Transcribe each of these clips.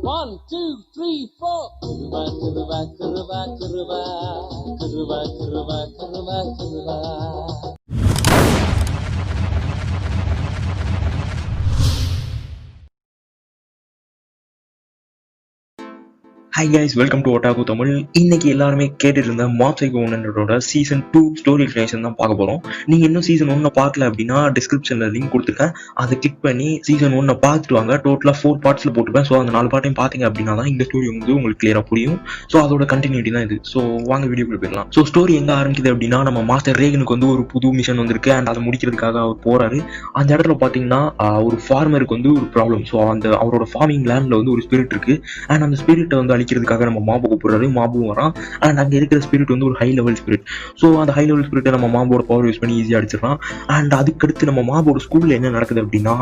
1, 2, 3, 4. Kuruba, kuruba, kuruba, kuruba, kuruba, kuruba, kuruba, kuruba. Hi guys, welcome to Otaku Tamil. இன்னைக்கு எல்லாருமே கேட்டுட்டு இருந்த Mob Psycho 100 season 2 story explanation தான் பார்க்க போறோம். நீங்க இன்னும் சீசன் 1 பார்க்கல அப்படின்னா டிஸ்கிரிப்ஷன்ல லிங்க் கொடுத்துருக்கேன், அதை கிளிக் பண்ணி சீசன் 1 பார்த்துட்டு வாங்க. டோட்டலா 4 பார்ட்ஸ்ல போட்டுருப்பேன். ஸோ அந்த 4 பார்ட்டையும் பார்த்தீங்க அப்படின்னா தான் இந்த ஸ்டோரி வந்து உங்களுக்கு கிளியரா புரியும். ஸோ அதோட கண்டினியூட்டி தான் இது. ஸோ வாங்க வீடியோக்குள்ள போயிடலாம். ஸோ ஸ்டோரி எங்க ஆரம்பிக்குது அப்படின்னா, நம்ம மாஸ்டர் ரேகனுக்கு வந்து ஒரு புது மிஷன் வந்திருக்கு அண்ட் அதை முடிக்கிறதுக்காக அவர் போறாரு. அந்த இடத்துல பாத்தீங்கன்னா ஒரு ஃபார்மருக்கு வந்து ஒரு ப்ராப்ளம். ஸோ அந்த அவரோட ஃபார்மிங் லேண்ட்ல வந்து ஒரு ஸ்பிரிட் இருக்கு அண்ட் அந்த ஸ்பிரிட்டை வந்து அழிக்கிறதுக்காக நம்ம மாபு கூப்பிடுறாரு. மாபும் வரான் அண்ட் அங்கே இருக்கிற ஸ்பிரிட் வந்து ஒரு ஹை லெவல் ஸ்பிரிட். ஸோ அந்த ஹை லெவல் ஸ்பிரிட்டை நம்ம மாபோட பவர் யூஸ் பண்ணி ஈஸியாக அடிச்சிடலாம். அண்ட் அதுக்கடுத்து நம்ம மாபோட ஸ்கூலில் என்ன நடக்குது அப்படின்னா,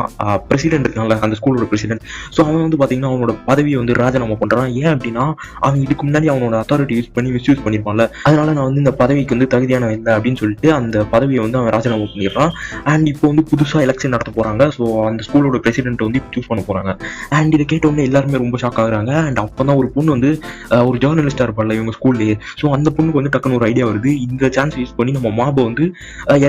பிரசிடென்ட் இருக்காங்க அந்த ஸ்கூலோட பிரசிடென்ட். ஸோ அவன் வந்து பார்த்தீங்கன்னா அவனோட பதவியை வந்து ராஜினாமா பண்ணுறான். ஏன் அப்படின்னா, அவன் இதுக்கு முன்னாடி அவனோட அத்தாரிட்டி யூஸ் பண்ணி மிஸ்யூஸ் பண்ணியிருப்பான்ல, அதனால நான் வந்து இந்த பதவிக்கு வந்து தகுதியான இல்லை அப்படின்னு சொல்லிட்டு அந்த பதவியை வந்து அவன் ராஜினாமா பண்ணிடுறான். அண்ட் இப்போ வந்து புதுசாக எலெக்ஷன் நடத்த போகிறாங்க. ஸோ அந்த ஸ்கூலோட பிரசிடென்ட் வந்து சூஸ் பண்ண போகிறாங்க. அண்ட் இதை கேட்டவுடனே எல்லாருமே ரொம்ப ஷாக் ஆகுறாங்க. அண்ட் அப்போ தான் ஒரு பொண்ணு வந்து ஒரு ஜேர்னலிஸ்டா இருப்பாள் இவங்க ஸ்கூல்லேயே. ஸோ அந்த பொண்ணுக்கு வந்து டக்குன்னு ஒரு ஐடியா வருது, இந்த சான்ஸ் யூஸ் பண்ணி நம்ம மாபை வந்து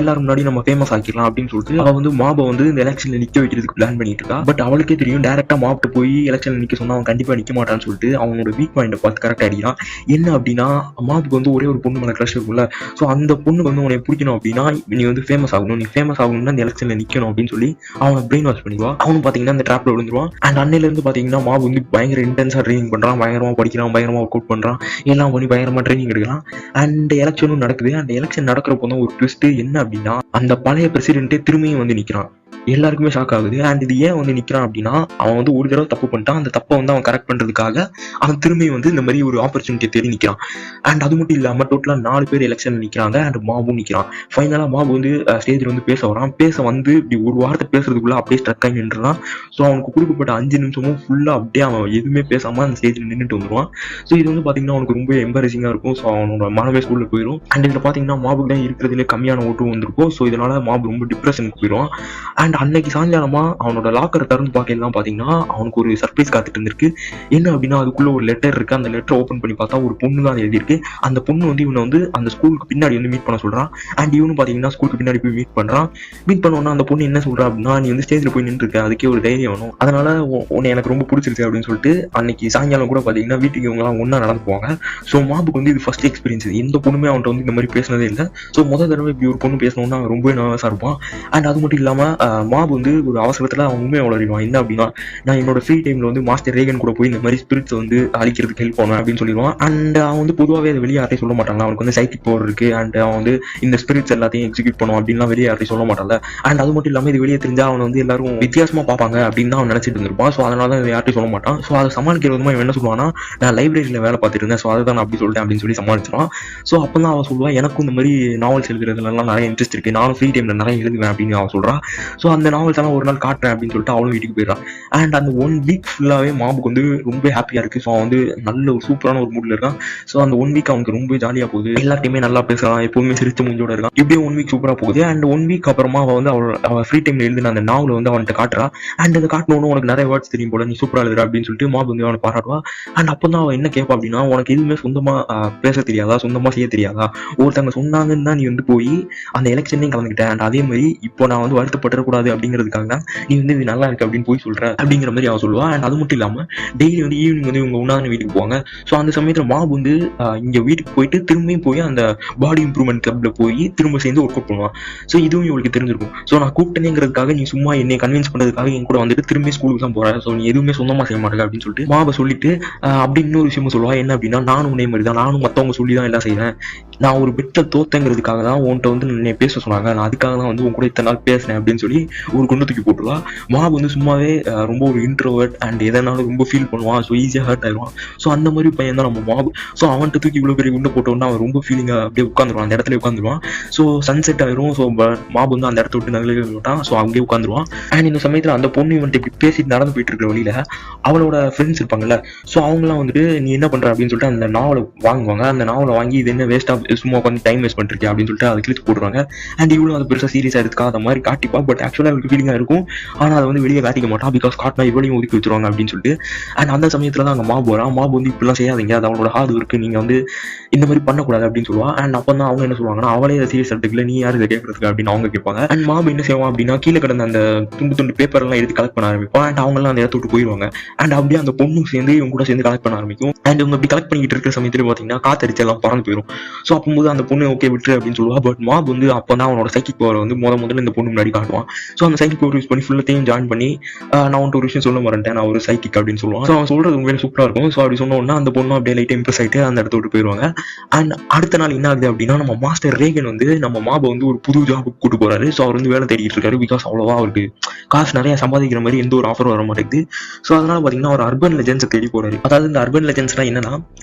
எல்லாரும் முன்னாடி நம்ம ஃபேமஸ் ஆக்கிடலாம் அப்படின்னு சொல்லிட்டு அவள் வந்து மாபை வந்து இந்த எலெக்ஷன்ல நிக்க வைக்கிறதுக்கு பிளான் பண்ணிட்டு இருக்கா. பட் அவளுக்கே தெரியும், டேரக்டா மாப்ட்டு போய் எலெக்ஷன்ல நிக்க சொன்னா அவன் கண்டிப்பா நிக்க மாட்டான்னு சொல்லிட்டு அவனோட வீக் பாயிண்டை பார்த்து கரெக்ட் அடிக்கிறான். என்ன அப்படின்னா, மாபுக்கு வந்து ஒரே ஒரு பொண்ணு மேல க்ரஷ் இருக்கும்ல. ஸோ அந்த பொண்ணுக்கு வந்து உனக்கு பிடிக்கணும் அப்படின்னா நீ வந்து ஃபேமஸ் ஆகணும், நீ ஃபேமஸ் ஆகணும்னா இந்த எலெக்ஷன்ல நிக்கணும் அப்படின்னு சொல்லி அவனை பிரெயின் வாஷ் பண்ணிடுவான். அவனும் பாத்தீங்கன்னா அந்த ட்ராப்ல விழுந்துருவான். அண்ட் அன்னையில இருந்து பாத்தீங்கன்னா மாபு வந்து பயங்கர இன்டென்ஸா ட்ரைனிங் பண்றான், பயங்கரமா படிக்கிறான், பயங்கரமா ஒர்க் அவுட் பண்றான், எல்லாம் பண்ணி பயங்கரமா ட்ரைனிங் எடுக்கலாம். அண்ட் எலெக்ஷனும் நடக்குது. அந்த எலெக்ஷன் நடக்கிறப்போ தான் ஒரு ட்விஸ்ட். என்ன அப்படின்னா, அந்த பழைய பிரசிடென்ட்டே திரும்பியும் வந்து நிக்கிறான். எல்லாருக்குமே ஷாக் ஆகுது. அண்ட் இது ஏன் வந்து நிக்கிறான் அப்படின்னா, அவன் வந்து ஒரு தடவை தப்பு பண்ணிட்டான், அந்த தப்பை வந்து அவன் கரெக்ட் பண்றதுக்காக அவன் திரும்பி வந்து இந்த மாதிரி ஒரு ஆப்பர்ச்சுனிட்டியை தேடி நிக்கிறான். அண்ட் அது மட்டும் இல்லாம டோட்டலா 4 பேர் எலெக்ஷன் நிக்கிறாங்க அண்ட் மாபும் நிக்கிறான். ஃபைனலா மாபு வந்து ஸ்டேஜ்ல வந்து பேச வரான். பேச வந்து இப்படி ஒரு வார்த்தை பேசுறதுக்குள்ள அப்படியே ஸ்ட்ரக் ஆகி நின்றுறான். ஸோ அவனுக்கு கொடுக்கப்பட்ட 5 நிமிஷமும் ஃபுல்லா அப்படியே அவன் எதுவுமே பேசாம அந்த ஸ்டேஜ்ல நின்றுட்டு வந்துருவான். ஸோ இது வந்து பாத்தீங்கன்னா அவனுக்கு ரொம்ப எம்பரசிங்கா இருக்கும். ஸோ அவனோட மனமே ஸ்கூல்ல போயிடும். அண்ட் இதுல பாத்தீங்கன்னா மாபுக்கு தான் இருக்கிறதுல கம்மியான ஓட்டும் வந்திருக்கும். ஸோ இதனால மாபு ரொம்ப டிப்ரெஷனுக்கு போயிடும். அண்ட் அன்னைக்கு சாயங்காலமா அவனோட லாக்கரை திறந்து பார்க்கலாம் பாத்தீங்கன்னா அவனுக்கு ஒரு சர்ப்ரைஸ் காத்துட்டு இருந்திருக்கு. என்ன அப்படின்னா, அதுக்குள்ள ஒரு லெட்டர் இருக்கு. அந்த லெட்டர் ஓப்பன் பண்ணி பார்த்தா ஒரு பொண்ணு தான் எழுதியிருக்கு. அந்த பொண்ணு வந்து இவனை வந்து அந்த ஸ்கூலுக்கு பின்னாடி வந்து மீட் பண்ண சொல்றான். அண்ட் இவனு பாத்தீங்கன்னா ஸ்கூலுக்கு பின்னாடி போய் மீட் பண்றான். மீட் பண்ணோன்னா அந்த பொண்ணு என்ன சொல்றா அப்படின்னா, நீ வந்து ஸ்டேஜ்ல போய் நின்று இருக்க, அதுக்கே ஒரு தைரியம் வேணும், அதனால உன்னை எனக்கு ரொம்ப பிடிச்சிருக்கு அப்படின்னு சொல்லிட்டு அன்னைக்கு சாயங்காலம் கூட பாத்தீங்கன்னா வீட்டுக்கு இவங்க எல்லாம் ஒன்னா நடந்து போவாங்க. ஸோ மாபுக்கு வந்து இது ஃபர்ஸ்ட் எக்ஸ்பீரியன்ஸ். எந்த பொண்ணுமே அவன்கிட்ட வந்து இந்த மாதிரி பேசினதே இல்லை. ஸோ முதல் தடவை இப்படி ஒரு பொண்ணு பேசணும்னா ரொம்ப நர்வஸா இருப்பான். அண்ட் அது மட்டும் இல்லாம மாபு வந்து ஒரு அவசரத்துல அவன் உண்மையை வளருவான். என்ன அப்படின்னா, நான் என்னோட ஃப்ரீ டைம்ல வந்து மாஸ்டர் ரேகன் கூட போய் இந்த மாதிரி ஸ்பிரிட்ஸ் வந்து அழிக்கிறதுக்கு ஹெல்ப் பண்ணுவேன் அப்படின்னு சொல்லிடுவான். அண்ட் அவன் வந்து பொதுவாகவே அதை வெளியே யாரையும் சொல்ல மாட்டாங்க. அவனுக்கு வந்து சைக்கிக் பவர் இருக்கு அண்ட் அவன் வந்து இந்த ஸ்பிரிட்ஸ் எல்லாத்தையும் எக்ஸிக்யூட் பண்ணுவான் அப்படின்லாம் வெளியே யாரையும் சொல்ல மாட்டாங்க. அண்ட் அது மட்டும் இல்லாமல் இது வெளியே தெரிஞ்சா அவன் வந்து எல்லாரும் வித்தியாசமா பார்ப்பாங்க அப்படின்னு தான் அவன் நினைச்சிட்டு இருந்திருப்பான். ஸோ அதனால தான் யார்ட்டையும் சொல்ல மாட்டான். ஸோ அதை சமாளிக்கிற விதமா இவன் என்ன சொல்லுவான்னா, நான் லைப்ரரியில வேலை பார்த்துட்டு இருந்தேன், ஸோ அதை தான் நான் அப்படி சொல்லிட்டேன் அப்படின்னு சொல்லி சமாளிச்சிருவான். ஸோ அப்போ தான் அவன் சொல்லுவான், எனக்கும் இந்த மாதிரி நாவல்ஸ் எழுதுறதுலாம் நிறைய இன்ட்ரெஸ்ட் இருக்கு, நானும் ஃப்ரீ டைம்ல நிறைய எழுதுவேன் அப்படின்னு அவன் சொல்றான். ஸோ அந்த நாவல்ஸ் எல்லாம் ஒரு நாள் காட்டுறேன் அப்படின்னு சொல்லிட்டு அவளும் வீட்டுக்கு போயிடறான். அண்ட் அந்த 1 வீக் ஃபுல்லாவே மாபுக்கு வந்து ரொம்ப ஹாப்பியா இருக்கு. ஸோ அவன் வந்து நல்ல ஒரு சூப்பரான ஒரு மூட்ல இருக்கான். ஸோ அந்த 1 வீக் அவனுக்கு ரொம்ப ஜாலியா போகுது. எல்லாத்தையுமே நல்லா பேசுறான், எப்பவுமே சிரிச்ச மூஞ்சோட இருக்கான். இப்படியே 1 வீக் சூப்பரா போகுது. அண்ட் 1 வீக் அப்புறமா அவன் வந்து அவள் ஃப்ரீ டைம்ல எழுதின அந்த நாவலை வந்து அவன்கிட்ட காட்டுறா. அண்ட் அதை காட்டணும், உனக்கு நிறைய வேர்ட்ஸ் தெரியும் போல, நீ சூப்பரா எழுதுற அப்படின்னு சொல்லிட்டு மாபு வந்து அவனை பாராட்டுவா. அண்ட் அப்பதான் அவன் என்ன கேட்பா அப்படின்னா, உனக்கு எதுவுமே சொந்தமா பேச தெரியாதா, சொந்தமா செய்ய தெரியாதா, ஒருத்தவங்க சொன்னாங்கன்னு தான் நீ வந்து போய் அந்த எலெக்ஷன்லையும் கலந்துக்கிட்டேன். அண்ட் அதே மாதிரி இப்போ நான் வந்து வருத்தப்படக்கூடாது அப்படிங்கிறதுக்காக தான் நீ வந்து இது நல்லா இருக்கு அப்படின்னு போய் சொல்ற அப்படிங்கிற மாதிரி அவன் சொல்லுவா. அண்ட் அது மட்டும் இல்லாம டெய்லி வந்து ஈவினிங் வந்து இவங்க உண்ணாத வீட்டுக்கு போவாங்க. ஸோ அந்த சமயத்தில் மாபு வந்து இங்க வீட்டுக்கு போயிட்டு திரும்பியும் போய் அந்த பாடி இம்ப்ரூவ்மெண்ட் கிளப்ல போய் திரும்ப சேர்ந்து ஒர்க் அவுட் பண்ணுவான். ஸோ இதுவும் இவளுக்கு தெரிஞ்சிருக்கும். ஸோ நான் கூப்பிட்டேங்கிறதுக்காக நீ சும்மா என்னை கன்வின்ஸ் பண்றதுக்காக என் கூட வந்துட்டு திரும்பி ஸ்கூலுக்கு தான் போற, ஸோ நீ எதுவுமே சொந்தமா செய்ய மாட்டேங்க அப்படின்னு சொல்லிட்டு மாபை சொல்லிட்டு அப்படி இன்னொரு விஷயமும் சொல்லுவா. என்ன அப்படின்னா, நானும் உன்னை மாதிரி தான், நானும் மற்றவங்க சொல்லி தான் எல்லாம் செய்வேன். நான் ஒரு பெட்ல தோத்தங்கிறதுக்காக தான் உன்கிட்ட வந்து என்னை பேச சொன்னாங்க, நான் அதுக்காக தான் வந்து உன் கூட இத்தனை நாள் பேசினேன் அப்படின்னு சொல்லி ஒரு குண்டு தூக்கி போட்டுருவா. மாபு வந்து சும்மாவே ரொம்ப ஒரு இன்ட்ரோவர்ட் அண்ட் எதனாலும் ரொம்ப ஃபீல் பண்ணுவான். ஸோ ஈஸியாக ஹர்ட் ஆயிடுவான். ஸோ அந்த மாதிரி பையன் தான் நம்ம மாபு. ஸோ அவன்கிட்ட தூக்கி இவ்வளோ பெரிய குண்டை போட்டோன்னா அவன் ரொம்ப ஃபீலிங்காக அப்படியே உட்காந்துருவான், அந்த இடத்துல உட்காந்துருவான். ஸோ சன்செட் ஆயிரும். ஸோ மாபு வந்து அந்த இடத்த விட்டு நகல விட்டான். ஸோ அங்கேயே உட்காந்துருவான். அண்ட் இந்த சமயத்தில் அந்த பொண்ணு இவன்ட்டு இப்படி பேசிட்டு நடந்து போயிட்டு இருக்கிற வழியில அவளோட ஃப்ரெண்ட்ஸ் இருப்பாங்கல்ல, ஸோ அவங்களாம் வந்துட்டு நீ என்ன பண்ற அப்படின்னு சொல்லிட்டு அந்த நாவலை வாங்குவாங்க. அந்த நாவலை வாங்கி இது என்ன வேஸ்ட்டாக சும்மா உட்காந்து டைம் வேஸ்ட் பண்ணிருக்கேன் அப்படின்னு சொல்லிட்டு அதை கிழிச்சு போடுறாங்க. அண்ட் இவ்வளோ அது பெருசாக சீரியஸாக எடுத்துக்காத மாதிரி காட்டிப்பா. பட் ஆக்சுவலாக இவருக்கு ஃபீலிங்காக இருக்கும். ஆனால் அதை வந்து வெளியே காட்டிக்க மாட்டான். பிகாஸ் காட்டினா இவளையும் ஒதுக்கி வச்சிருவாங்க அப்படின்னு சொல்லிட்டு. அண்ட் அந்த சமயத்தில் தான் அங்கே மாப் வரான். மாப் வந்து இப்படிலாம் செய்யாதீங்க, அது அவங்களோட ஹார்ட் ஒர்க்கு, நீங்கள் வந்து இந்த மாதிரி பண்ணக்கூடாது அப்படின்னு சொல்லுவான். அண்ட் அப்போ தான் அவங்க என்ன சொல்லுவாங்கன்னா, அவளே இதை சீரியஸ் எடுத்துக்கல, நீ யார் இதை கேட்கறதுக்கு அப்படின்னு அவங்க கேட்பாங்க. அண்ட் மாப் என்ன செய்வான் அப்படின்னா, கீழே கிடந்த அந்த துண்டு பேப்பர்லாம் எடுத்து கலெக்ட் பண்ண ஆரம்பிப்பான். அண்ட் அவங்களாம் அந்த இடத்த விட்டு போயிடுவாங்க. அண்ட் அப்படியே அந்த பொண்ணும் சேர்ந்து இவங்க கூட சேர்ந்து கலெக்ட் பண்ண ஆரம்பிக்கும். அண்ட் இவங்க அப்படி கலெக்ட் பண்ணிட்டு இருக்கிற சமயத்தில் பார்த்தீங்கன்னா காத்தடிச்சு எல்லாம் பறந்து போயிடும். ஸோ அப்போது அந்த பொண்ணு ஓகே விட்டுரு அப்படின்னு சொல்லுவா. பட் மாப் வந்து அப்போ தான் அவனோட சைக்கிக் பவர் வந்து முதல்ல இந்த பொண்ணு முன்னாடி காட்டுவான். ஸோ அந்த சைக்கிக் பவர் யூஸ் பண்ணி ஃபுல்லத்தையும் ஜாயின் பண்ணி நான் வந்துட்டு ஒரு விஷயம் சொல்ல மாட்டேன், நான் ஒரு சைக்கிக் அப்படின்னு சொல்லுவான். ஸோ அவன் சொல்றது உண்மையிலே சூப்பராக இருக்கும். ஸோ அப்படி சொன்னோன்னா அந்த பொண்ணு அப்படியே லைட்டாக இம்ப்ரெஸ் ஆகிட்டு அந்த இடத்த விட்டு போயிடுவாங்க. அண்ட் அடுத்த நாள் என்ன ஆகுது அப்படின்னா, நம்ம மாஸ்டர் ரேகன் வந்து நம்ம மாபை வந்து ஒரு புது ஜாபுக்கு கூட்டு போறாரு. ஸோ அவர் வந்து வேலை தேடிட்டு இருக்காரு. பிகாஸ் அவ்வளோவா அவருக்கு காசு நிறைய சம்பாதிக்கிற மாதிரி எந்த ஒரு ஆஃபரும் வர மாட்டேங்குது. ஸோ அதனால பார்த்தீங்கன்னா ஒரு அர்பன் லெஜெண்ட்ஸை தேடி போறாரு. அதாவது இந்த அர்பன் லெஜெண்ட்ஸ்லாம் என்னன்னா,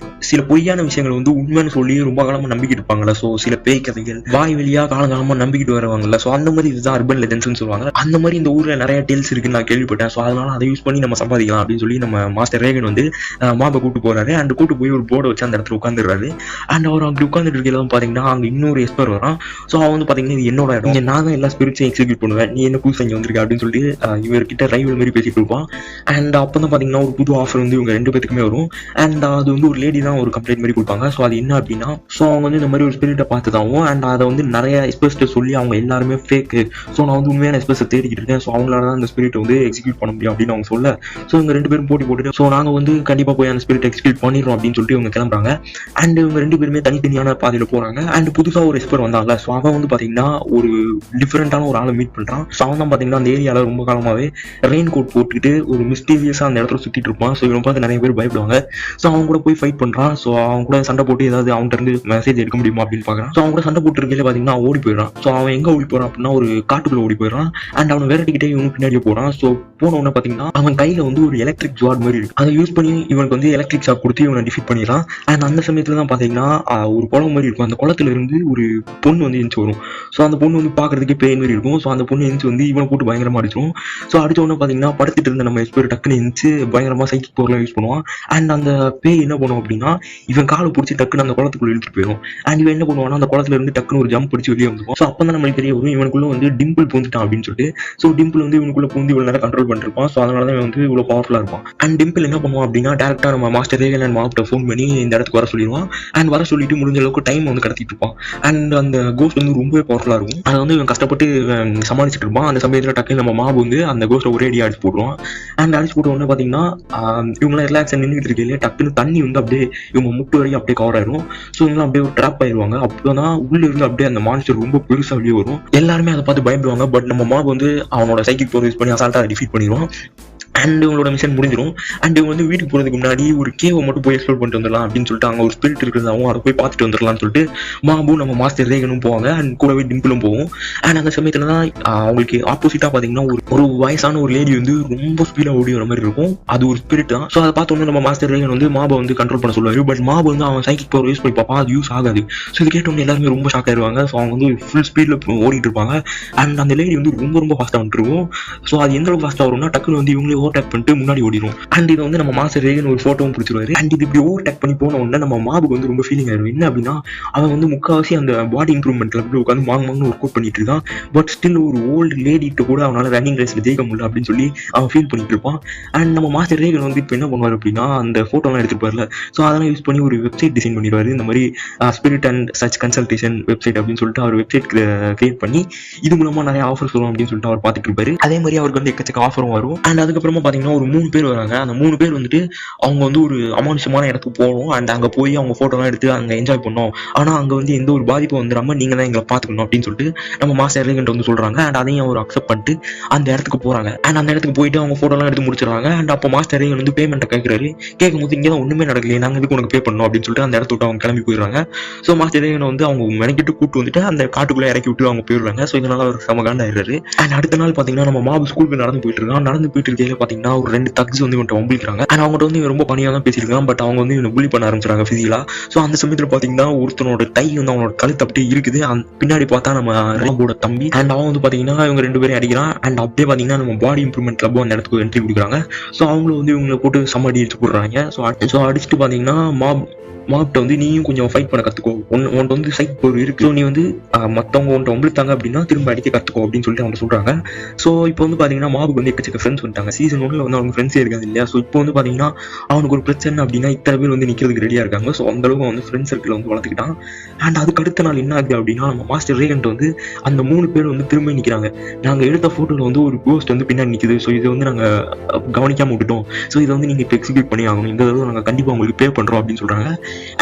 சில பொய்யான விஷயங்கள் வந்து உண்மைன்னு சொல்லி ரொம்ப காலமாக நம்பிக்கிட்டு இருப்பாங்கல்ல. ஸோ சில பேய் கதைகள் வாய் வழியாக காலகாலமாக நம்பிக்கிட்டு வருவாங்கல்ல. ஸோ அந்த மாதிரி இதுதான் அர்பன் லெஜெண்ட்ஸ்னு சொல்லுவாங்க. அந்த மாதிரி இந்த ஊரில் நிறைய டேல்ஸ் இருக்குன்னு நான் கேள்விப்பட்டேன். ஸோ அதனால அதை யூஸ் பண்ணி நம்ம சம்பாதிக்கலாம் அப்படின்னு சொல்லி நம்ம மாஸ்டர் ரேகன் வந்து மாபை கூட்டு போறாரு. அண்ட் கூட்டு போய் ஒரு போர்டை வச்சு அந்த இடத்துல உட்காந்துடுறாரு. அண்ட் அவர் அங்கே உட்காந்துட்டு இருக்கலாம் பார்த்தீங்கன்னா அங்கே இன்னொரு எஸ்பர் வரான். ஸோ அவன் வந்து பார்த்தீங்கன்னா இது என்னோட இடம், நான் தான் எல்லா ஸ்பிரிட்ஸையும் எக்ஸிக்யூட் பண்ணுவேன், நீ என்ன புதுசு இங்கே வந்திருக்க அப்படின்னு சொல்லி இவர்கிட்ட ரைவல் மாதிரி பேசிட்டு இருப்பான். அண்ட் அப்போ தான் பார்த்தீங்கன்னா ஒரு புது ஆஃபர் வந்து இவங்க 2 பேத்துக்குமே வரும். அண்ட் அது வந்து ஒரு லேடி தான் ஒரு கம்ப்ளைண்ட் மாதிரி கொடுப்பாங்க. ஸோ அது என்ன அப்படின்னா, ஸோ அவங்க வந்து இந்த மாதிரி ஒரு ஸ்பிரிட்டை பார்த்துதாவும் அண்ட் அதை வந்து நிறைய எக்ஸ்பிரஸ்ட்டை சொல்லி அவங்க எல்லாருமே ஃபேக்கு, ஸோ நான் வந்து உண்மையான எக்ஸ்பிரஸை தேடிக்கிட்டு இருக்கேன், ஸோ அவங்களால தான் அந்த ஸ்பிரிட்டை வந்து எக்ஸிக்யூட் பண்ண முடியும் அப்படின்னு அவங்க சொல்ல. ஸோ இவங்க 2 பேரும் போட்டி போட்டுட்டு ஸோ நாங்கள் வந்து கண்டிப்பாக போய் அந்த ஸ்பிரிட்டை எக்ஸிக்யூட் பண்ணிடுறோம் அப்படின்னு சொல்லிட்டு இவங்க கிளம்புறாங்க. அண்ட் இவங்க 2 பேருமே தனித்தனியான பாதையில் போகிறாங்க. அண்ட் புதுசாக ஒரு எக்ஸ்பர் வந்தாங்க. ஸோ அவன் வந்து பார்த்தீங்கன்னா ஒரு டிஃப்ரெண்டான ஒரு ஆளை மீட் பண்ணுறான். ஸோ அவன் தான் பார்த்தீங்கன்னா அந்த ஏரியாவில் ரொம்ப காலமாகவே ரெயின் கோட் போட்டுக்கிட்டு ஒரு மிஸ்டீரியஸாக அந்த இடத்துல சுற்றிட்டு இருப்பான். ஸோ இவன் பார்த்து நிறைய பேர் பயப்படுவாங்க. ஸோ அவங்க கூட போய் ஃபைட் பண்ணுறான். ஸோ அவங்க கூட சண்டை போட்டு ஏதாவது அவன்கிட்ட இருந்து மெசேஜ் எடுக்க முடியுமா அப்படின்னு பார்க்குறான். ஸோ அவங்க கூட சண்டை போட்டு இருக்கையில பார்த்தீங்கன்னா ஓடி போயிடறான். ஸோ அவன் எங்கே ஓடி போகிறான் அப்படின்னா ஒரு காட்டுக்குள்ளே ஓடி போயிடறான். அண்ட் அவன் விரட்டிக்கிட்டே இவனுக்கு பின்னாடியே போகிறான். ஸோ போன உடனே பார்த்தீங்கன்னா அவன் கையில் வந்து ஒரு எலக்ட்ரிக் ஜாட் மாதிரி இருக்கு. அதை யூஸ் பண்ணி இவனுக்கு வந்து எலக்ட்ரிக் ஷாக் கொடுத்து இவனை டிஃபீட் பண்ணிடலாம். அண்ட் அந்த சமயத்தில் தான் பார்த்தீங்கன்னா ஒரு குளம் மாதிரி இருக்கும். அந்த குளத்துல இருந்து ஒரு பொண்ணு வந்து எழுந்து வரும். ஸோ அந்த பொண்ணு வந்து பார்க்கறதுக்கே பேய் மாதிரி இருக்கும். ஸோ அந்த பொண்ணு எழுந்து வந்து இவனை போட்டு பயங்கரமாக அடிச்சிடும். ஸோ அடிச்ச உடனே பார்த்தீங்கன்னா படுத்துட்டு இருந்த நம்ம எக்ஸ்பர் டக்குன்னு எழுந்து பயங்கரமாக சைக்கிக் பவர்லாம் யூஸ் பண்ணுவான். அண்ட் அந்த பேய் என்ன பண்ணும் அப்படின்னா இவன் காலை பிடிச்சி டக்குன்னு அந்த குளத்துக்குள்ள இழுத்துட்டு போயிடும். அண்ட் இவன் என்ன பண்ணுவான்னா அந்த குளத்துல இருந்து டக்குன்னு ஒரு ஜம்ப் பிடிச்சி வெளியே வந்துடும். ஸோ அப்போ தான் நம்மளுக்கு தெரிய வரும் இவனுக்குள்ள வந்து டிம்பிள் பூந்துட்டான் அப்படின்னு சொல்லிட்டு. ஸோ டிம்பிள் வந்து இவனுக்குள்ள பூந்து இவ்வளோ நேரம் கண்ட்ரோல் பண்ணிருப்பான். ஸோ அதனால தான் இவன் வந்து இவ்வளோ பவர்ஃபுல்லாக இருப்பான். அண்ட் டிம்பிள் என்ன பண்ணுவான் அப்படின்னா டேரக்டாக நம்ம மாஸ்டர் ரேகன் அண்ட் மாப்ட்ட ஃபோன் பண்ணி இந்த இடத்துக்கு வர சொல்லிடுவான். அண்ட் வர சொல்லிட்டு முடிஞ்ச அளவுக்கு டைம் வந்து கடத்திட்டு இருப்பான். அண்ட் அந்த கோஸ்ட் வந்து ரொம்பவே பவர்ஃபுல்லாக இருக்கும். அதை வந்து இவன் கஷ்டப்பட்டு சமாளிச்சுட்டு இருப்பான். அந்த சமயத்தில் டக்குன்னு நம்ம மாப் வந்து அந்த கோஸ்ட்டை ஒரே அடிச்சு போடுவான். அண்ட் அடிச்சு போட்ட உடனே பார்த்தீங்கன்னா இவங்களாம் ரிலாக்ஸாக நின்றுட்டு இருக்கையிலே டக்குன்னு தண்ணி வந்து அப்படியே இவங்க முட்டு வரைக்கும் அப்படியே கவர் ஆயிரும். ஸோ இவங்க அப்படியே ஒரு ட்ராப் ஆயிடுவாங்க. அப்போதான் உள்ள இருந்து அப்படியே அந்த மான்ஸ்டர் ரொம்ப பெருசாக வெளியே வரும். எல்லாருமே அதை பார்த்து பயப்படுவாங்க. பட் நம்ம மாப் வந்து அவனோட சைக்கிக் பவர் யூஸ் பண்ணி அசால்ட்டாக டிஃபீட் பண்ணிடுவான். அண்ட் இவங்களோட மிஷன் முடிஞ்சிடும். அண்ட் இவங்க வந்து வீட்டுக்கு போகிறதுக்கு முன்னாடி ஒரு கேவை மட்டும் போய் எக்ஸ்ப்ளோர் பண்ணிட்டு வந்துடலாம் அப்படின்னு சொல்லிட்டு அங்கே ஒரு ஸ்பிரிட் இருக்கிறதாவும் அதை போய் பார்த்துட்டு வந்துடலாம்னு சொல்லிட்டு மாபும் நம்ம மாஸ்டர் ரேகனும் போவாங்க. அண்ட் கூடவே டிம்பிளும் போவோம். அண்ட் அந்த சமயத்தில் தான் அவங்களுக்கு ஆப்போசிட்டாக பார்த்தீங்கன்னா ஒரு வயசான ஒரு லேடி வந்து ரொம்ப ஸ்பீடாக ஓடி வர மாதிரி இருக்கும். அது ஒரு ஸ்பிரிட் தான். ஸோ அதை பார்த்தோன்னே நம்ம மாஸ்டர் ரேகன் வந்து மாபை வந்து கண்ட்ரோல் பண்ண சொல்லுவார். பட் மாபு வந்து அவன் சைக்கிக் பவர் யூஸ் பண்ணி பார்ப்பான். அது யூஸ் ஆகாது. ஸோ இது கேட்டோன்னே எல்லாருமே ரொம்ப ஷாக் ஆயிடுவாங்க. ஸோ அவங்க வந்து ஃபுல் ஸ்பீடில் ஓடிட்டு இருப்பாங்க. அண்ட் அந்த லேடி வந்து ரொம்ப ரொம்ப ஃபாஸ்ட்டாக வந்துருக்கும். ஸோ அது எந்த அளவுக்கு ஃபாஸ்ட்டாக வரும்னா டக்குன்னு வந்து இவங்களே ஓவர்டேக் பண்ணிட்டு முன்னாடி ஓடிடும். அண்ட் இது வந்து நம்ம மாஸ்டர் ரேகன் ஒரு ஃபோட்டோவும் பிடிச்சிருவாரு. அண்ட் இது இப்படி ஓவர்டேக் பண்ணி போன உடனே நம்ம மாபுக்கு வந்து ரொம்ப ஃபீலிங் ஆயிடும். என்ன அப்படின்னா அவன் வந்து முக்கால்வாசி அந்த பாடி இம்ப்ரூவ்மெண்ட்ல அப்படி உட்காந்து மாங்கன்னு ஒர்க் அவுட் பண்ணிட்டு இருக்கான். பட் ஸ்டில் ஒரு ஓல்டு லேடிட்டு கூட அவனால ரன்னிங் ரேஸ்ல ஜெயிக்க முடியல அப்படின்னு சொல்லி அவன் ஃபீல் பண்ணிட்டு இருப்பான். அண்ட் நம்ம மாஸ்டர் ரேகன் வந்து இப்போ என்ன பண்ணுவார் அப்படின்னா அந்த ஃபோட்டோலாம் எடுத்துருப்பார்ல. ஸோ அதெல்லாம் யூஸ் பண்ணி ஒரு வெப்சைட் டிசைன் பண்ணிடுவாரு. இந்த மாதிரி spirit and church consultation website அப்படின்னு சொல்லிட்டு அவர் வெப்சைட் கிரியேட் பண்ணி இது மூலமா நிறைய ஆஃபர்ஸ் வரும் அப்படின்னு சொல்லிட்டு அவர் பார்த்துட்டு இருப்பாரு. அதே மாதிரி அவருக்கு வந்து எக்கச்சக்க ஆஃபரும் வரும். அண்ட் அதுக்கப்புறமா பார்த்தீங்கன்னா ஒரு 3 பேர் வராங்க. அந்த 3 பேர் வந்துட்டு அவங்க வந்து ஒரு அமானுஷமான இடத்துக்கு போகணும். அண்ட் அங்கே போய் அவங்க ஃபோட்டோலாம் எடுத்து அங்கே என்ஜாய் பண்ணோம். ஆனால் அங்கே வந்து எந்த ஒரு பாதிப்பு வந்துடாம நீங்கள் தான் எங்களை பார்த்துக்கணும் அப்படின்னு சொல்லிட்டு நம்ம மாஸ்டர் ரேகன் வந்து சொல்கிறாங்க. அண்ட் அதையும் அவர் அக்செப்ட் பண்ணிட்டு அந்த இடத்துக்கு போகிறாங்க. அண்ட் அந்த இடத்துக்கு போயிட்டு அவங்க ஃபோட்டோலாம் எடுத்து முடிச்சிடறாங்க. அண்ட் அப்போ மாஸ்டர் ரேகன் வந்து பேமெண்ட்டை கேட்குறாரு. கேட்கும்போது இங்கே தான் ஒன்றுமே நடக்கலையே, நாங்கள் எதுக்கு உனக்கு பே பண்ணணும் அப்படின்னு சொல்லிட்டு அந்த இடத்த விட்டு அவங்க கிளம்பி போயிடுறாங்க. ஸோ மாஸ்டர் ரேகன் வந்து அவங்க மெனக்கிட்டு கூட்டு வந்துட்டு அந்த காட்டுக்குள்ளே இறக்கி விட்டு அவங்க போயிடுறாங்க. ஸோ இதனால அவர் செம காண்டாயிடுறாரு. அண்ட் அடுத்த நாள் பார்த்தீங்கன்னா நம்ம மாபு ஸ்கூலுக்கு நடந்து போயிட்டு இருக்கான். நடந்து போயிட்டு இருக்கையில பார்த்தீங்கன்னா ஒரு 2 தக்ஸ் வந்து இவன்ட்ட வம்பிக்கிறாங்க. அண்ட் அவங்ககிட்ட வந்து ரொம்ப பணியாக தான் பேசியிருக்கான். பட் அவங்க வந்து இவனை புள்ளி பண்ண ஆரம்பிச்சிடாங்க ஃபிசிக்கலா. ஸோ அந்த சமயத்தில் பார்த்தீங்கன்னா ஒருத்தனோட டை வந்து அவனோட கழுத்து அப்படியே இருக்குது. பின்னாடி பார்த்தா நம்ம ராம்போட தம்பி. அண்ட் அவன் வந்து பார்த்தீங்கன்னா இவங்க 2 பேரும் அடிக்கிறான். அண்ட் அப்படியே பார்த்தீங்கன்னா நம்ம பாடி இம்ப்ரூவ்மெண்ட் கிளப்பும் அந்த இடத்துக்கு என்ட்ரி கொடுக்குறாங்க. ஸோ அவங்களும் வந்து இவங்களை போட்டு சம அடி அடிச்சு போடுறாங்க. ஸோ அடிச்சுட்டு பார்த்தீங்கன்னா மாப்ட்ட வந்து நீயும் கொஞ்சம் ஃபைட் பண்ண கற்றுக்கோ, உன்கிட்ட வந்து சைட் பவர் இருக்கு, ஸோ நீ வந்து மற்றவங்க உன்ட்ட ஒம்பளுத்தாங்க அப்படின்னா திரும்ப அடிக்க கற்றுக்கோ அப்படின்னு சொல்லிட்டு அவங்க சொல்கிறாங்க. ஸோ இப்போ வந்து பார்த்தீங்கன்னா மாபுக்கு வந்து எக்கச்சக்க ஃப்ரெண்ட்ஸ் வந்துட்டாங்க. சீசன் 1 வந்து அவங்க ஃப்ரெண்ட்ஸே இருக்காது இல்லையா. ஸோ இப்போ வந்து பார்த்தீங்கன்னா அவனுக்கு ஒரு பிரச்சனை அப்படின்னா இத்தனை பேர் வந்து நிற்கிறதுக்கு ரெடியாக இருக்காங்க. ஸோ அந்தளவுக்கு வந்து ஃப்ரெண்ட்ஸ் சர்க்கிள் வந்து வளர்த்துக்கிட்டான். அண்ட் அதுக்கு அடுத்த நாள் என்ன ஆகுது அப்படின்னா நம்ம மாஸ்டர் ரேகன்ட் வந்து அந்த 3 பேர் வந்து திரும்ப நிற்கிறாங்க. நாங்கள் எடுத்த ஃபோட்டோவில் வந்து ஒரு கோஸ்ட் வந்து பின்னாடி நிற்குது, ஸோ இதை வந்து நாங்கள் கவனிக்காமல் விட்டுட்டோம், ஸோ இதை வந்து நீங்கள் இப்போ எக்ஸிக்யூட் பண்ணி ஆகணும், இந்த தடவை நாங்கள் கண்டிப்பாக உங்களுக்கு பே பண்ணுறோம் அப்படின்னு சொல்கிறாங்க.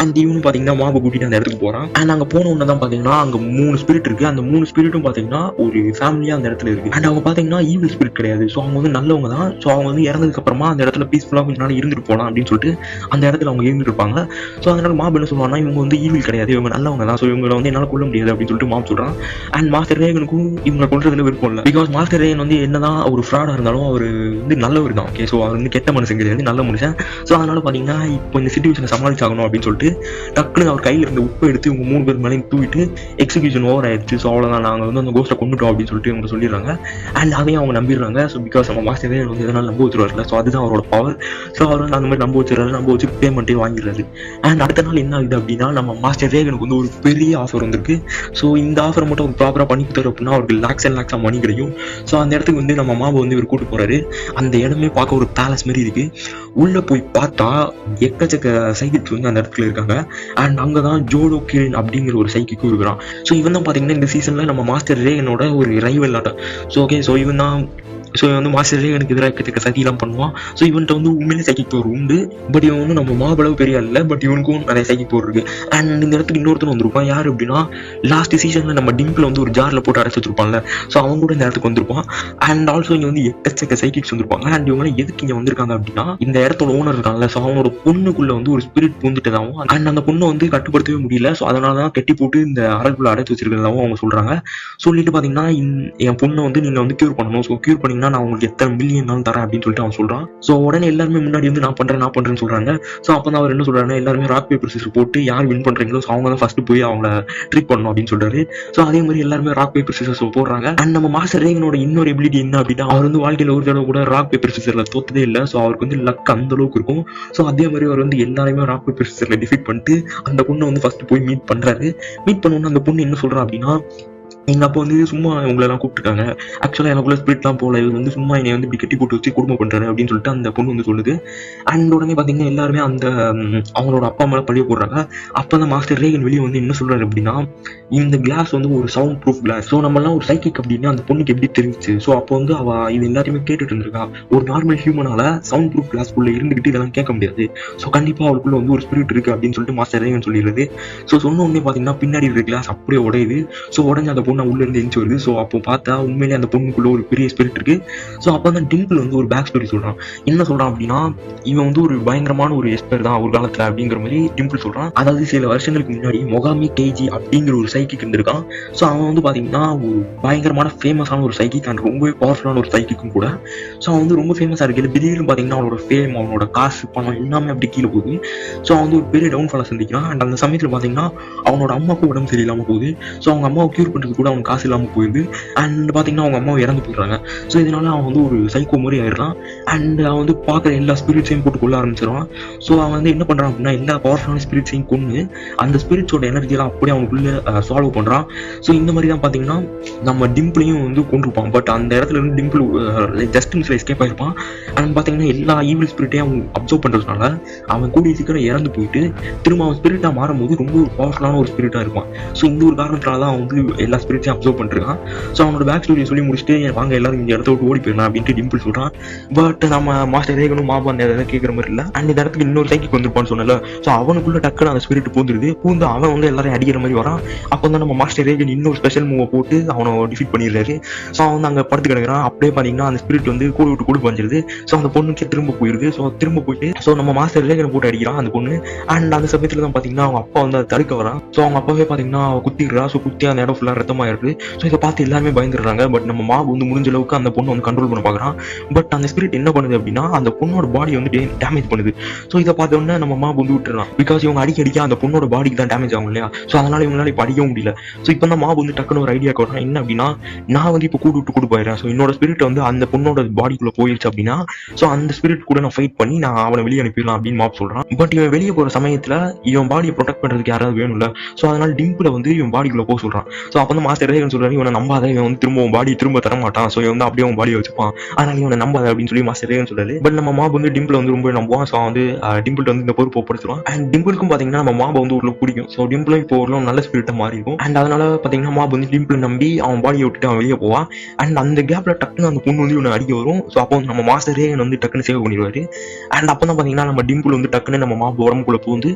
அண்ட் இவனு பார்த்தீங்கன்னா மாபை கூட்டிட்டு அந்த இடத்துக்கு போகிறான். அண்ட் அங்கே போன உடனே தான் பார்த்தீங்கன்னா அங்கே 3 ஸ்பிரிட் இருக்குது. அந்த 3 ஸ்பிரிட்டும் பார்த்தீங்கன்னா ஒரு ஃபேமிலியாக அந்த இடத்துல இருக்குது. அண்ட் அவங்க பார்த்தீங்கன்னா ஈவில் ஸ்பிரிட் கிடையாது, ஸோ அவங்க வந்து நல்லவங்க தான். ஸோ அவங்க வந்து இறந்ததுக்கு அப்புறமா அந்த இடத்துல பீஸ்ஃபுல்லாக கொஞ்ச நாள் இருந்துட்டு போகலாம் அப்படின்னு சொல்லிட்டு அந்த இடத்துல அவங்க இருந்துட்டு இருப்பாங்க. ஸோ அதனால மாப் என்ன சொல்லுவாங்கன்னா இவங்க வந்து ஈவில் கிடையாது, இவங்க நல்லவங்க தான், ஸோ இவங்களை வந்து என்னால் கொள்ள முடியாது அப்படின்னு சொல்லிட்டு மாப் சொல்கிறான். அண்ட் மாஸ்டர் ரேகனுக்கும் இவங்க கொள்றதுல விருப்பம் இல்லை. பிகாஸ் மாஸ்டர் ரேகன் வந்து என்னதான் ஒரு ஃப்ராடாக இருந்தாலும் அவர் வந்து நல்லவர் தான். ஓகே, ஸோ அவர் வந்து கெட்ட மனுஷன் கிடையாது, நல்ல மனுஷன். ஸோ அதனால பார்த்தீங்கன்னா இப்போ இந்த சிச்சுவேஷனை சமாளிச்சாகணும் அப்படின்னு சொல்லிட்டு டக்குனு அவர் கையில் இருந்த உப்பை எடுத்து இவங்க 3 பேர் மேலேயும் தூவிட்டு எக்ஸிக்யூஷன் ஓவர் ஆயிடுச்சு, ஸோ அவ்வளோதான், நாங்கள் வந்து அந்த கோஸ்ட்டை கொண்டுட்டோம் அப்படின்னு சொல்லிட்டு இவங்க சொல்லிடுறாங்க. அண்ட் அதையும் அவங்க நம்பிடுறாங்க. ஸோ பிகாஸ் நம்ம மாஸ்டர் ரேகன் வந்து எதனால் நம்ப வச்சுருவார்ல, ஸோ அதுதான் அவரோட பவர். ஸோ அவர் வந்து அந்த மாதிரி நம்ப வச்சு பேமெண்ட்டே வாங்கிடுறாரு. அண்ட் அடுத்த நாள் என்ன ஆகுது அப்படின்னா நம்ம மாஸ்டர் ரேகனுக்கு வந்து ஒரு பெரிய ஆஃபர் வந்திருக்கு. ஸோ இந்த ஆஃபரை மட்டும் அவர் ப்ராப்பராக பண்ணி கொடுத்தாரு அப்படின்னா அவருக்கு லாக்ஸ் அண்ட் லாக்ஸாக மணி கிடைக்கும். ஸோ அந்த இடத்துக்கு வந்து நம்ம மாபை வந்து இவர் கூட்டு போகிறாரு. அந்த இடமே பார்க்க ஒரு பேலஸ் மாதிரி இருக்குது. உள்ளே போய் பார்த்தா எக்கச்சக்க சைக்கிள்ஸ் வந்து அந்த இடத்துல இருக்காங்க. அண்ட் அங்கே தான் ஜோடோ கிரேன் அப்படிங்கிற ஒரு சைக்கிக்கும் இருக்கிறான். ஸோ இவன் தான் பார்த்தீங்கன்னா இந்த சீசனில் நம்ம மாஸ்டர் ரேகனோட ஒரு ரைவல் ஆட்டம். ஸோ ஓகே, ஸோ இவன் தான் வந்து மாஸ்டர் ரேகனுக்கு எதிராக எக்கச்சக்க சதியெல்லாம் பண்ணுவான். ஸோ இவன்ட்ட வந்து உண்மையிலே சைக்கிக் பவர் உண்டு, பட் இவன் வந்து நம்ம மாபளவு பெரிய இல்லை, பட் இவனுக்கும் நிறைய சைக்கிக் பவர் இருக்கு. அண்ட் இந்த இடத்துக்கு இன்னொருத்தர் வந்திருப்பான். யார் அப்படின்னா லாஸ்ட் சீசனில் நம்ம டிம்பிள் வந்து ஒரு ஜாரில் போட்டு அடைச்சி வச்சிருப்பான்ல, ஸோ அவன் கூட இந்த இடத்துக்கு வந்திருப்பான். அண்ட் ஆல்சோ இங்கே வந்து எக்கச்சக்க சைக்கிக்ஸ் வந்திருப்பாங்க. அண்ட் இவங்க எதுக்கு இங்கே வந்திருக்காங்க அப்படின்னா இந்த இடத்தோட ஓனர் இருக்காங்கல்ல, ஸோ அவனோட பொண்ணுக்குள்ள வந்து ஒரு ஸ்பிரிட் பூந்துட்டதாகவும் அண்ட் அந்த பொண்ணை வந்து கட்டுப்படுத்தவே முடியல, ஸோ அதனால தான் கட்டி போட்டு இந்த அறைக்குள்ள அடைச்சி வச்சிருக்கிறதாகவும் அவங்க சொல்றாங்க. சொல்லிட்டு பார்த்தீங்கன்னா என் பொண்ணை வந்து நீங்கள் வந்து கியூர் பண்ணணும், ஸோ கியூர் பண்ணீங்கன்னா நான் உங்களுக்கு எத்தனை மில்லியன் நாள் தரேன் அப்படின்னு சொல்லிட்டு அவன் சொல்றான். ஸோ உடனே எல்லாருமே முன்னாடி வந்து நான் பண்றேன்னு சொல்றாங்க. ஸோ அப்போ தான் அவர் என்ன சொல்றாருன்னா எல்லாருமே ராக் பேப்பர் சிசர் போட்டு யார் வின் பண்றீங்களோ ஸோ அவங்க தான் ஃபர்ஸ்ட் போய் அவங்கள ட்ரீட் பண்ணணும் அப்படின்னு சொல்றாரு. ஸோ அதே மாதிரி எல்லாருமே ராக் பேப்பர் சிசர்ஸ் போடுறாங்க. அண்ட் நம்ம மாஸ்டர் ரேகனோட இன்னொரு எபிலிட்டி என்ன அப்படின்னா அவர் வந்து வாழ்க்கையில் ஒரு தடவை கூட ராக் பேப்பர் சிசர்ல தோத்ததே இல்லை. ஸோ அவருக்கு வந்து லக் அந்த அளவுக்கு இருக்கும். ஸோ அதே மாதிரி அவர் வந்து எல்லாருமே ராக் பேப்பர் சிசர்ல டிஃபீட் பண்ணிட்டு அந்த பொண்ணை வந்து ஃபர்ஸ்ட் போய் மீட் பண்றாரு. மீட் பண்ணோன்னு அந்த பொண்ணு என்ன சொல்றா அப்படின்னா எங்கள் அப்பா வந்து சும்மா இவங்களெல்லாம் கூப்பிட்டுருக்காங்க, ஆக்சுவலாக எனக்குள்ள ஸ்பிரிட்லாம் போகல, இவர் வந்து சும்மா என்னை வந்து இப்படி கட்டி போட்டு வச்சு குடும்பம் பண்ணுறாரு அப்படின்னு சொல்லிட்டு அந்த பொண்ணு வந்து சொல்லுது. அண்ட் உடனே பார்த்தீங்கன்னா எல்லாருமே அந்த அவங்களோட அப்பா மேலே பழிய போடுறாங்க. அப்போ தான் மாஸ்டர் ரேகன் வெளியே வந்து என்ன சொல்கிறாரு அப்படின்னா இந்த கிளாஸ் வந்து ஒரு சவுண்ட் ப்ரூஃப் கிளாஸ், ஸோ நம்மளாம் ஒரு சைக்கிக் அப்படின்னா அந்த பொண்ணுக்கு எப்படி தெரிஞ்சிச்சு. ஸோ அப்போ வந்து அவள் இது எல்லாத்தையுமே கேட்டுட்டு இருந்திருக்கா. ஒரு நார்மல் ஹியூமனால சவுண்ட் ப்ரூஃப் கிளாஸ்க்குள்ளே இருந்துக்கிட்டு இதெல்லாம் கேட்க முடியாது, ஸோ கண்டிப்பாக அவளுக்குள்ள வந்து ஒரு ஸ்பிரிட் இருக்குது அப்படின்னு சொல்லிட்டு மாஸ்டர் ரேகன் சொல்லிடுறது. ஸோ சொன்ன உடனே பார்த்தீங்கன்னா பின்னாடி இருக்கிற கிளாஸ் அப்படியே உடையுது. ஸோ உடனே அந்த பொண்ணு உள்ள இருந்து எஞ்சி வருது. ஸோ அப்போ பார்த்தா உண்மையிலே அந்த பொண்ணுக்குள்ள ஒரு பெரிய ஸ்பிரிட் இருக்கு. ஸோ அப்போ தான் டிம்பிள் வந்து ஒரு பேக் ஸ்டோரி சொல்றான். என்ன சொல்றான் அப்படின்னா இவன் வந்து ஒரு பயங்கரமான ஒரு எஸ்பர் தான் ஒரு காலத்துல அப்படிங்கிற மாதிரி டிம்பிள் சொல்றான். அதாவது சில வருஷங்களுக்கு முன்னாடி மொகாமி கேஜி அப்படிங்கிற ஒரு சைக்கிக் இருந்திருக்கான். ஸோ அவன் வந்து பாத்தீங்கன்னா ஒரு பயங்கரமான ஃபேமஸான ஒரு சைக்கிக் அண்ட் ரொம்பவே பவர்ஃபுல்லான ஒரு சைக்கிக்கும் கூட. ஸோ அவன் வந்து ரொம்ப ஃபேமஸா இருக்கு. திடீர்னு பாத்தீங்கன்னா அவனோட ஃபேம், அவனோட காசு, பணம் எல்லாமே அப்படி கீழே போகுது. ஸோ அவன் வந்து ஒரு பெரிய டவுன்ஃபாலை சந்திக்கிறான். அண்ட் அந்த சமயத்தில் பாத்தீங்கன்னா அவனோட அம்மாவுக்கும் உடம்பு சரியில்லாம போகுது. ஸோ அவங்க அம்மாவை கியூர் பண்றது கூட அவனுக்கு காசு இல்லாமல் போயிடுது. அண்ட் பார்த்தீங்கன்னா அவங்க அம்மாவை இறந்து போயிடுறாங்க. ஸோ இதனால அவன் வந்து ஒரு சைக்கோ மாதிரி ஆயிடுறான். அண்ட் அவன் வந்து பார்க்குற எல்லா ஸ்பிரிட்ஸையும் போட்டு கொள்ள ஆரம்பிச்சிடுவான். ஸோ அவன் வந்து என்ன பண்ணுறான் அப்படின்னா எல்லா பவர்ஃபுல்லான ஸ்பிரிட்ஸையும் கொண்டு அந்த ஸ்பிரிட்ஸோட எனர்ஜியெல்லாம் அப்படியே அவனுக்குள்ள சால்வ் பண்ணுறான். ஸோ இந்த மாதிரி தான் பார்த்தீங்கன்னா நம்ம டிம்பிளையும் வந்து கொண்டிருப்பான். பட் அந்த இடத்துல இருந்து டிம்பிள் ஜஸ்ட் மிஸ்ல எஸ்கேப் ஆயிருப்பான். அண்ட் பார்த்தீங்கன்னா எல்லா ஈவில் ஸ்பிரிட்டையும் அவன் அப்சர்வ் பண்ணுறதுனால அவன் கூடிய சீக்கிரம் இறந்து போயிட்டு திரும்ப அவன் ஸ்பிரிட்டாக மாறும்போது ரொம்ப ஒரு பவர்ஃபுல்லான ஒரு ஸ்பிரிட்டாக இருப்பான். ஸோ இந்த ஒரு காரணத்தினால தான் அவன் வந்து எல்லா ஸ்பிரிட்ஸையும் அப்சர்வ் பண்ணிருக்கான். ஸோ அவனோட பேக் ஸ்டோரியை சொல்லி முடிச்சுட்டு வாங்க எல்லாரும் இந்த இடத்த விட்டு ஓடி போயிடலாம் அப்படின்ட்டு டிம்பிள் சொல்றான். பட் நம்ம மாஸ்டர் ரேகனும் மாபா அந்த இடத்துல கேட்குற மாதிரி இல்லை. அண்ட் இந்த இடத்துக்கு இன்னொரு சைக்கிக் வந்திருப்பான்னு சொன்னல. ஸோ அவனுக்குள்ள டக்குன்னு அந்த ஸ்பிரிட் பூந்துருது. பூந்து அவன் வந்து எல்லாரும் அடிக்கிற மாதிரி வரான். அப்போ தான் நம்ம மாஸ்டர் ரேகன் இன்னொரு ஸ்பெஷல் மூவை போட்டு அவனை டிஃபீட் பண்ணிடுறாரு. ஸோ அவன் வந்து அங்கே படுத்து கிடக்குறான். அப்படியே பார்த்தீங்கன்னா அந்த ஸ்பிரிட் வந்து கூட விட்டு கூட பஞ்சிருது. ஸோ அந்த பொண்ணுக்கு திரும்ப போயிருது. ஸோ திரும்ப போயிட்டு ஸோ நம்ம மாஸ்டர் ரேகனை போட்டு அடிக்கிறான் அந்த பொண்ணு. அண்ட் அந்த சமயத்தில் தான் பார்த்தீங்கன்னா அவங்க அப்பா வந்து அதை தடுக்க வரான். ஸோ அவங்க அப்பாவே பார்த்தீங்கன்னா குத்திடுறா. ஸோ குத்தி அந்த இடம் ஃபுல்லாக ரத்தமா அதிகமாகிருக்கு. ஸோ இதை பார்த்து எல்லாருமே பயந்துடுறாங்க. பட் நம்ம மாப் வந்து முடிஞ்ச அளவுக்கு அந்த பொண்ணை வந்து கண்ட்ரோல் பண்ண பார்க்குறான். பட் அந்த ஸ்பிரிட் என்ன பண்ணுது அப்படின்னா அந்த பொண்ணோட பாடி வந்து டேமேஜ் பண்ணுது. ஸோ இதை பார்த்த உடனே நம்ம மாப் வந்து விட்டுறான். பிகாஸ் இவங்க அடிக்க அந்த பொண்ணோட பாடிக்கு தான் டேமேஜ் ஆகும் இல்லையா. ஸோ அதனால இவங்களால இப்போ அடிக்கவும் முடியல. ஸோ இப்போ தான் மாப் வந்து டக்குன்னு ஒரு ஐடியா கொடுறான். என்ன அப்படின்னா, நான் வந்து இப்போ கூட்டு போயிடுறேன். ஸோ என்னோட ஸ்பிரிட் வந்து அந்த பொண்ணோட பாடிக்குள்ள போயிடுச்சு அப்படின்னா, ஸோ அந்த ஸ்பிரிட் கூட நான் ஃபைட் பண்ணி நான் அவனை வெளியே அனுப்பிடலாம் அப்படின்னு மாப் சொல்றான். பட் இவன் வெளியே போற சமயத்துல இவன் பாடியை ப்ரொடெக்ட் பண்றதுக்கு யாராவது வேணும்ல. ஸோ அதனால டிம்பிள வந்து இவன் பாடிக்குள்ள போக சொல்றான். ஸோ அப்போ வந்து மாஸ்டர் ரேகன் சொல்றாரு, இவனை நம்பாத, இவன் வந்து பாடியை திரும்ப தர மாட்டான். ஸோ இவன் வந்து அப்படியே அவன் பாடியை வச்சுப்பான், அதனால இவனை நம்பாத அப்படின்னு சொல்லி மாஸ்டர் ரேகன் சொல்றாரு. பட் நம்ம மாப் வந்து டிம்பிள் வந்து ரொம்ப நம்புவான். ஸோ வந்து டிம்பிள் வந்து இந்த பொறுப்பு ஒப்படைச்சிருவான். அண்ட் டிம்பிளுக்கும் பாத்தீங்கன்னா நம்ம மாபை வந்து ஒரு பிடிக்கும். ஸோ டிம்பிளும் இப்போ ஒரு நல்ல ஸ்பிரிட்டா மாறி இருக்கும். அண்ட் அதனால பாத்தீங்கன்னா மாப் வந்து டிம்பிள் நம்பி அவன் பாடியை விட்டுட்டு அவன் வெளியே போவான். அண்ட் அந்த கேப்ல டக்குன்னு அந்த பொண்ணு வந்து இவனை அடிக்க வரும். ஸோ அப்போ நம்ம மாஸ்டர் ரேகன் வந்து டக்குன்னு சேவ் பண்ணிடுவாரு. அண்ட் அப்போ தான் பாத்தீங்கன்னா நம்ம டிம்பிள் வந்து டக்குன்னு நம்ம மாப் உடம்புக்குள்ள பூந்து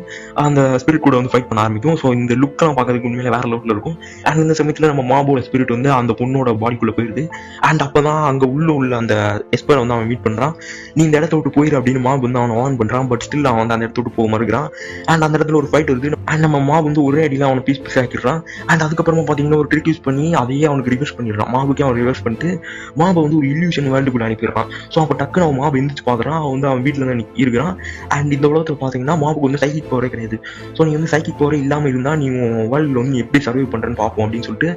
அந்த ஸ்பிரிட் கூட வந்து ஃபைட் பண்ண ஆரம்பிக்கும். ஸோ இந்த லுக்கெல்லாம் பார்க்கறதுக்கு உண்மையில வேற லெவலில் இருக்கும். அண்ட் இந்த சமயத்தில் நம்ம மாபோட ஸ்பிரிட் வந்து அந்த பொண்ணோட பாடிக்குள்ள போயிடுது. அண்ட் அப்பதான் அங்க உள்ள அந்த எஸ்பரை வந்து அவன் மீட் பண்றான். நீ இந்த இடத்த விட்டு போயிரு அப்படின்னு மாப் வந்து அவனை வார்ன் பண்றான். பட் ஸ்டில் அவன் வந்து அந்த இடத்த விட்டு போக மறுக்கிறான். அண்ட் அந்த இடத்துல ஒரு ஃபைட் வருது. அண்ட் நம்ம மாப் வந்து ஒரே அடியில் அவனை பீஸ் ஆக்கிடுறான். அண்ட் அதுக்கப்புறமா பாத்தீங்கன்னா ஒரு ட்ரிக் யூஸ் பண்ணி அதையே அவனுக்கு ரிவர்ஸ் பண்ணிடுறான். மாபுக்கே அவன் ரிவர்ஸ் பண்ணிட்டு மாபை வந்து ஒரு இல்யூஷன் வேர்ல்டுக்குள்ள அனுப்பிடுறான். ஸோ அப்போ டக்குன்னு அவன் மாப் எந்திரிச்சு பார்க்குறான். அவன் வந்து அவன் வீட்டில் தான் இருக்கிறான். அண்ட் இந்த உலகத்தில் பார்த்தீங்கன்னா மாபுக்கு வந்து சைக்கிக் பவரே கிடையாது. ஸோ நீ வந்து சைக்கிக் பவரே இல்லாமல் இருந்தால் நீ வேர்ல்டில் வந்து எப்படி சர்வை பண்ணுறேன்னு பார்ப்போம் அப்படின்னு சொல்லிட்டு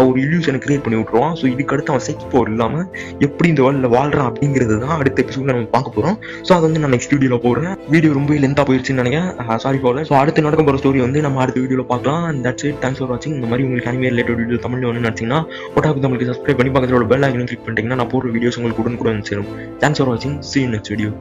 ஒரு இல்யூஷனை கிரியேட் பண்ணி விட்டுருவான். ஸோ இதுக்கு அடுத்து அவன் சைக்கிக் பவர் இல்லாமல் எப்படி இந்த வேர்ல்டில் வாழ்றான் அப்படிங்கிறது தான் அடுத்த எபிசோட்ல நம்ம பார்க்க போகிறோம். ஸோ அதை வந்து நான் நெக்ஸ்ட் வீடியோவில் போடுறேன். வீடியோ ரொம்ப லென்த்தாக போயிடுச்சுன்னு நினைக்கிறேன், சாரி ஃபார். ஸோ அடுத்து நடக்க போகிற ஸ்டோரி வந்து நம்ம அடுத்த வீடியோவில் பார்க்கலாம். And that's it. Thanks for வாட்சிங். இந்த மாதிரி உங்களுக்கு அனிமே ரிலேட்டட் வீடியோ தமிழில் வந்து நினச்சிங்கன்னா ஒட்டாக்கு தமிழுக்கு சப்ஸ்கிரைப் பண்ணி பக்கத்தில் பெல் ஐக்கனை கிளிக் பண்ணிட்டீங்கன்னா நான் போடுற வீடியோஸ் உங்களுக்கு உடனுக்குடன் சேரும். தேங்க்ஸ் ஃபார் வாட்சிங். See you next video.